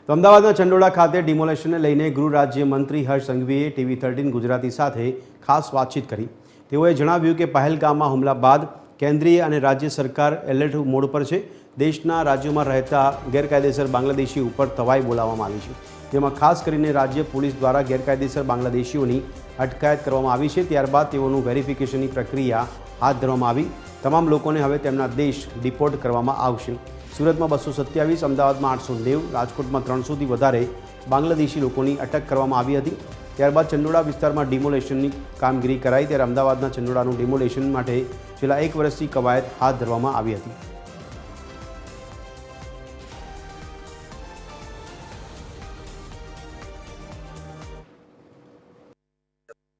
તો અમદાવાદના ચંડોળા ખાતે ડિમોલેશનને લઈને ગૃહ રાજ્યમંત્રી હર્ષ સંઘવીએ TV13 ગુજરાતી સાથે ખાસ વાતચીત કરી. તેઓએ જણાવ્યું કે પહેલગામમાં હુમલા બાદ કેન્દ્રીય અને રાજ્ય સરકાર એલર્ટ મોડ પર છે. દેશના રાજ્યોમાં રહેતા ગેરકાયદેસર બાંગ્લાદેશી ઉપર તવાઈ બોલાવવામાં આવી છે. તેમાં ખાસ કરીને રાજ્ય પોલીસ દ્વારા ગેરકાયદેસર બાંગ્લાદેશીઓની અટકાયત કરવામાં આવી છે. ત્યારબાદ તેઓનું વેરિફિકેશનની પ્રક્રિયા હાથ ધરવામાં આવી. તમામ લોકોને હવે તેમના દેશ ડિપોર્ટ કરવામાં આવશે. સુરતમાં 227, અમદાવાદમાં 890, રાજકોટમાં 300થી વધારે બાંગ્લાદેશી લોકોની અટક કરવામાં આવી હતી. ત્યારબાદ ચંડોળા વિસ્તારમાં ડિમોલેશનની કામગીરી કરાઈ. ત્યારે અમદાવાદના ચંડોળાનું ડિમોલેશન માટે છેલ્લા 1 વર્ષથી કવાયત હાથ ધરવામાં આવી હતી.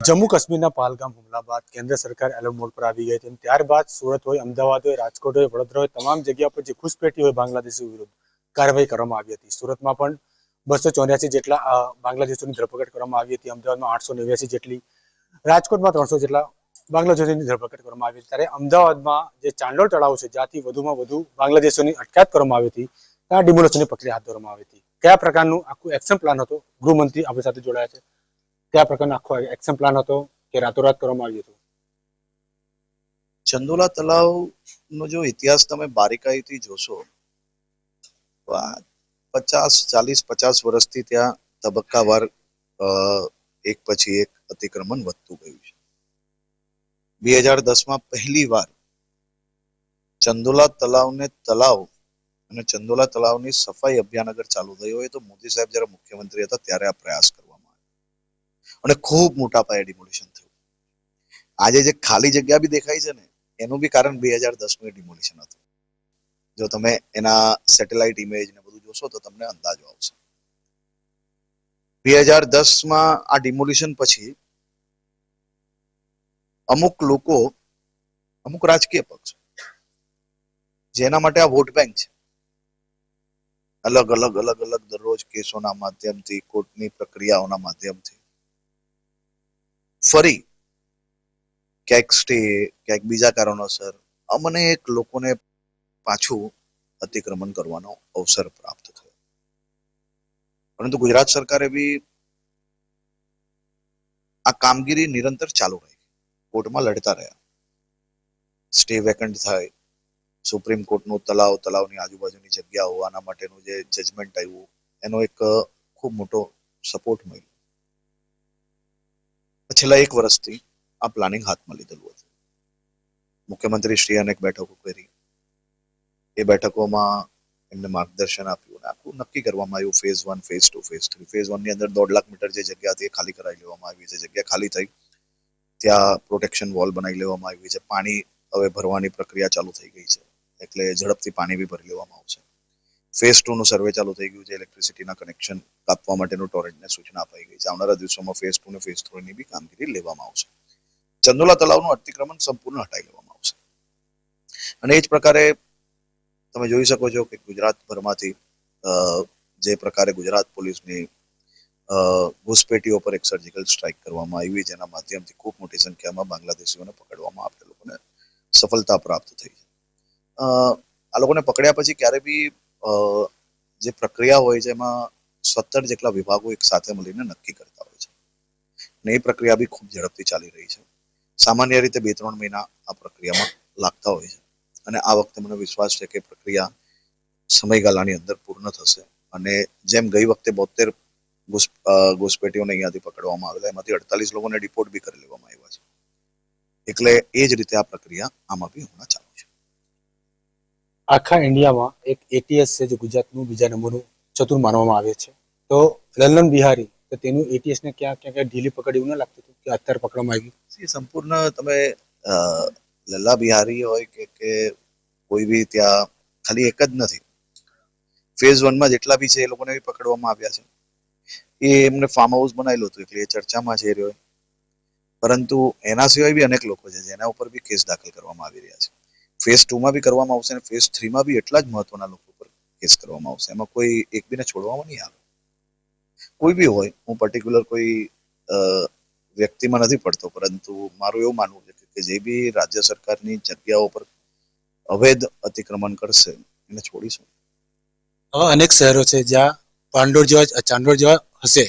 જમ્મુ કાશ્મીરના પહલગામ હુમલા બાદ કેન્દ્ર સરકાર એલર્ટ મોડ પર આવી ગઈ હતી. ત્યારબાદ સુરત હોય, અમદાવાદ હોય, રાજકોટ હોય, વડોદરા હોય, તમામ જગ્યા પર જે ઘૂસપેઠી હોય બાંગ્લાદેશી વિરુદ્ધ કાર્યવાહી કરવામાં આવી હતી. સુરતમાં પણ 284 જેટલા બાંગ્લાદેશીઓની ધરપકડ કરવામાં આવી હતી. અમદાવાદમાં 889 જેટલી, રાજકોટમાં 300 જેટલા બાંગ્લાદેશીઓની ધરપકડ કરવામાં આવી હતી. ત્યારે અમદાવાદમાં જે ચાંડોળ તળાવ છે, જ્યાંથી વધુમાં વધુ બાંગ્લાદેશીઓની અટકાયત કરવામાં આવી હતી, ત્યાં ડિમોલેશનની પ્રક્રિયા હાથ ધરવામાં આવી હતી. કયા પ્રકારનું આખું એક્શન પ્લાન હતો, ગૃહમંત્રી આપણી સાથે જોડાયા છે. કયા પ્રકારનો આખો એક્શન પ્લાન હતો કે રાતોરાત કરવામાં આવ્યું હતું? ચંદોલા તળાવનો જો ઇતિહાસ તમે બારીકાઈથી જોશો તો આ 50 વર્ષથી ત્યાં તબક્કાવાર એક પછી એક અતિક્રમણ વધતું ગયું છે. 2010માં પહેલી વાર ચંદોલા તળાવને તળાવ અને ચંદોલા તળાવની સફાઈ અભિયાન અગર ચાલુ થયું હોય તો મોદી સાહેબ જ્યારે મુખ્યમંત્રી હતા ત્યારે આ પ્રયાસ કરવામાં આવ્યો અને ખૂબ મોટા પાયે ડિમોલિશન થયું. આજે જે ખાલી જગ્યા બી દેખાય છે ને, એનું બી કારણ 2010નું ડિમોલિશન હતું. જો તમે એના સેટેલાઇટ ઇમેજ ને બધું જોશો તો તમને અંદાજો આવશે. 2010માં આ ડિમોલિશન પછી અમુક લોકો, અમુક રાજકીય પક્ષ જેના માટે આ વોટ બેંક છે, અલગ અલગ દરરોજ કેસોના માધ્યમથી, કોર્ટની પ્રક્રિયાઓના માધ્યમથી ફરી ક્યાંક સ્ટે, ક્યાંક બીજા કારણોસર અમને એક લોકોને પાછું અતિક્રમણ કરવાનો અવસર પ્રાપ્ત થયો. પરંતુ ગુજરાત સરકારે બી આ કામગીરી નિરંતર ચાલુ રહી, કોર્ટમાં લડતા રહ્યા. સ્ટે વેકન્ટ થાય, સુપ્રીમ કોર્ટનું તળાવની આજુબાજુની જગ્યાઓ, આના માટેનું જે જજમેન્ટ આવ્યું, એનો એક ખૂબ મોટો સપોર્ટ મળ્યો. છેલ્લા 1 વર્ષથી આ પ્લાનિંગ હાથમાં લીધેલું હતું. મુખ્યમંત્રી શ્રી અનેક બેઠકો કરી. એ બેઠકોમાં એમને માર્ગદર્શન આપ્યું અને આખું નક્કી કરવામાં આવ્યું ફેઝ 1, ફેઝ 2, ફેઝ 3. ફેઝ 1 ની અંદર 1.5 લાખ મીટર જે જગ્યા હતી એ ખાલી કરાવી લેવામાં આવી છે. જગ્યા ખાલી થઈ, ત્યાં પ્રોટેક્શન વોલ બનાવી લેવામાં આવી છે. પાણી હવે ભરવાની પ્રક્રિયા ચાલુ થઈ ગઈ છે, એટલે ઝડપથી પાણી બી ભરી લેવામાં આવશે. ફેઝ 2 નું સર્વે ચાલુ થઈ ગયું છે. ઇલેક્ટ્રિસિટીના કનેક્શન કાપવા માટેનું ટોરેન્ટને સૂચના અપાઈ ગઈ છે. આવનારા દિવસોમાં ફેઝ 2 અને ફેઝ 3 ની બી કામગીરી લેવામાં આવશે. ચંદોલા તળાવનું અતિક્રમણ સંપૂર્ણ હટાવી લેવામાં આવશે. અને એ જ પ્રકારે તમે જોઈ શકો છો કે ગુજરાતભરમાંથી જે પ્રકારે ગુજરાત પોલીસની ઘૂસપેટીઓ પર એક સર્જિકલ સ્ટ્રાઇક કરવામાં આવી, જેના માધ્યમથી ખૂબ મોટી સંખ્યામાં બાંગ્લાદેશીઓને પકડવામાં આપેલ લોકોને સફળતા પ્રાપ્ત થઈ છે. આ લોકોને પકડ્યા પછી ક્યારે બી જે પ્રક્રિયા હોય છે એમાં 17 જેટલા વિભાગો એક સાથે મળીને નક્કી કરતા હોય છે અને એ પ્રક્રિયા બી ખૂબ ઝડપથી ચાલી રહી છે. સામાન્ય રીતે 2-3 મહિના આ પ્રક્રિયામાં લાગતા હોય છે અને આ વખતે મને વિશ્વાસ છે કે પ્રક્રિયા સમયગાળાની અંદર પૂર્ણ થશે અને જેમ ગઈ વખતે 72 ઘૂસપેટીઓને અહીંયાથી પકડવામાં આવેલા, એમાંથી 48 લોકોને ડિપોર્ટ બી કરી લેવામાં આવ્યા છે. એટલે એ જ રીતે આ પ્રક્રિયા આમાં બી હમણાં ચાલુ છે. આખા ઇન્ડિયામાં એક એટીએસ છે જે ગુજરાતનું બીજા નંબરનું ચતુર માનવામાં આવે છે. તો લલ્લન બિહારી, તો તેનું એટીએસ ને ક્યાં ઢીલી પકડી એવું ન લાગતું હતું કે અત્યારે પકડવામાં આવ્યું? સંપૂર્ણ તમે લલ્લા બિહારી હોય કે કોઈ બી, ત્યાં ખાલી એક જ નથી. ફેઝ 1 માં જેટલા બી છે એ લોકોને બી પકડવામાં આવ્યા છે. એ એમને ફાર્મ હાઉસ બનાવેલું હતું એટલે એ ચર્ચામાં છે રહ્યો. પરંતુ એના સિવાય બી અનેક લોકો છે જેના ઉપર બી કેસ દાખલ કરવામાં આવી રહ્યા છે. ફેઝ 2 માં બી કરવામાં આવશે અને ફેઝ 3 માં બી એટલા જ મહત્વના લોકો પર કેસ કરવામાં આવશે. એમાં કોઈ એક બીને છોડવામાં નહીં આવે. કોઈ બી હોય, હું પર્ટિક્યુલર કોઈ વ્યક્તિમાં નથી પડતો, પરંતુ મારું એવું માનવું છે કે જે બી રાજ્ય સરકારની જગ્યાઓ પર અવૈધ અતિક્રમણ કરશે એને છોડીશું. અનેક શહેરો છે જ્યાં પાંડોળ જેવા ચાંદોડ જેવા હશે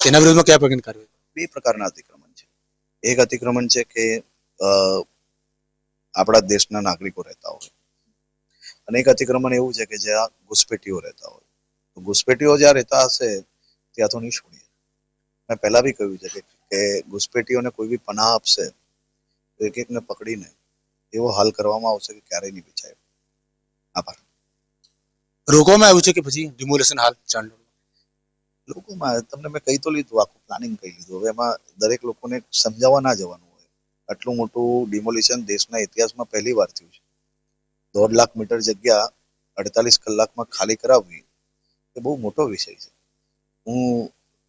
તેના વિરુદ્ધમાં કયા પ્રકારની કાર્યવાહી? બે પ્રકારના અતિક્રમણ છે. એક અતિક્રમણ છે કે આપણા દેશના નાગરિકો રહેતા હોય, અને એક અતિક્રમણ એવું છે કે જ્યાં ઘુસપેઠીઓ રહેતા હોય. તો ઘુસપેઠીઓ જ્યાં રહેતા હશે ત્યાં તો નહીં છોડીએ. મેં પહેલા બી કહ્યું છે કે ઘુસપેઠીઓને કોઈ બી પનાહ આપશે તો એક એકને પકડીને એવો હાલ કરવામાં આવશે કે ક્યારેય નહીં બચાય. આભાર. રોકવામાં આવ્યું છે કે પછી ડિમોલેશન હાલ ચાંદોડ? લોકોમાં તમને મેં કહી તો લીધું, આખું પ્લાનિંગ કહી લીધું. હવે એમાં દરેક લોકોને સમજાવવા ના જવાનું હોય. આટલું મોટું ડિમોલિશન દેશના ઇતિહાસમાં પહેલી વાર થયું છે. 1.5 લાખ મીટર જગ્યા 48 કલાકમાં ખાલી કરાવવી એ બહુ મોટો વિષય છે. હું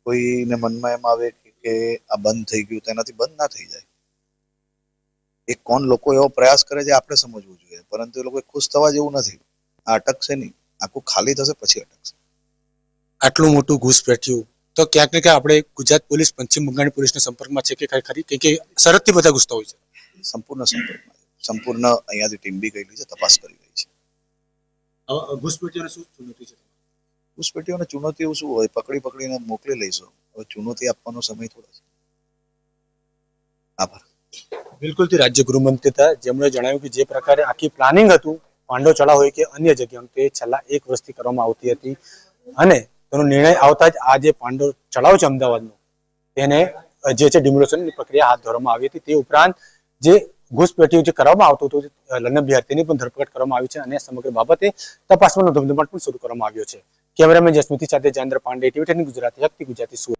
કોઈને મનમાં એમ આવે કે આ બંધ થઈ ગયું તો એનાથી બંધ ના થઈ જાય. એ કોણ લોકો એવો પ્રયાસ કરે છે આપણે સમજવું જોઈએ, પરંતુ એ લોકો ખુશ થવા જેવું નથી. આ અટકશે નહીં, આખું ખાલી થશે પછી અટકશે. આટલું મોટું ઘૂસપેઠિયું તો ક્યાંક ને ક્યાંક આપણે ગુજરાત પોલીસ પશ્ચિમ બંગાળની પોલીસના સંપર્કમાં છે કે ખરી? કે સરહદથી બધા ઘૂસતા હોય છે? સંપૂર્ણ સંપર્કમાં સંપૂર્ણ અહીંયાથી ટીમ બી ગયેલી છે, તપાસ કરી રહી છે. ઘૂસપેઠિયોને શું ચુનૌતી છે? ઘુસપેઠીઓને ચુનૌતીઓ શું હોય? પકડીને મોકલી લઈશું. હવે ચુનૌતી આપવાનો સમય થોડો છે. આભાર. બિલકુલથી રાજ્ય ગૃહમંત્રી હતા, જેમણે જણાવ્યું કે જે પ્રકારે આખી પ્લાનિંગ હતું પાંડો ચડાવ હોય કે અન્ય જગ્યાઓ, તે છેલ્લા 1 વર્ષથી કરવામાં આવતી હતી, અને તેનો નિર્ણય આવતા જ આ જે પાંડો ચડાવ છે અમદાવાદનો, તેને જે છે ડિમોલેશનની પ્રક્રિયા હાથ ધરવામાં આવી હતી. તે ઉપરાંત જે ઘૂસપેઠીઓ જે કરવામાં આવતું હતું લન્ન બિહાર, તેની પણ ધરપકડ કરવામાં આવી છે, અને સમગ્ર બાબતે તપાસવાનો ધમધમાટ પણ શરૂ કરવામાં આવ્યો છે. કેમેરામેન જસમિતી સાથે જયેન્દ્ર પાંડે, ટીવી10 ગુજરાતી, શક્તિ ગુજરાતી, સુરત.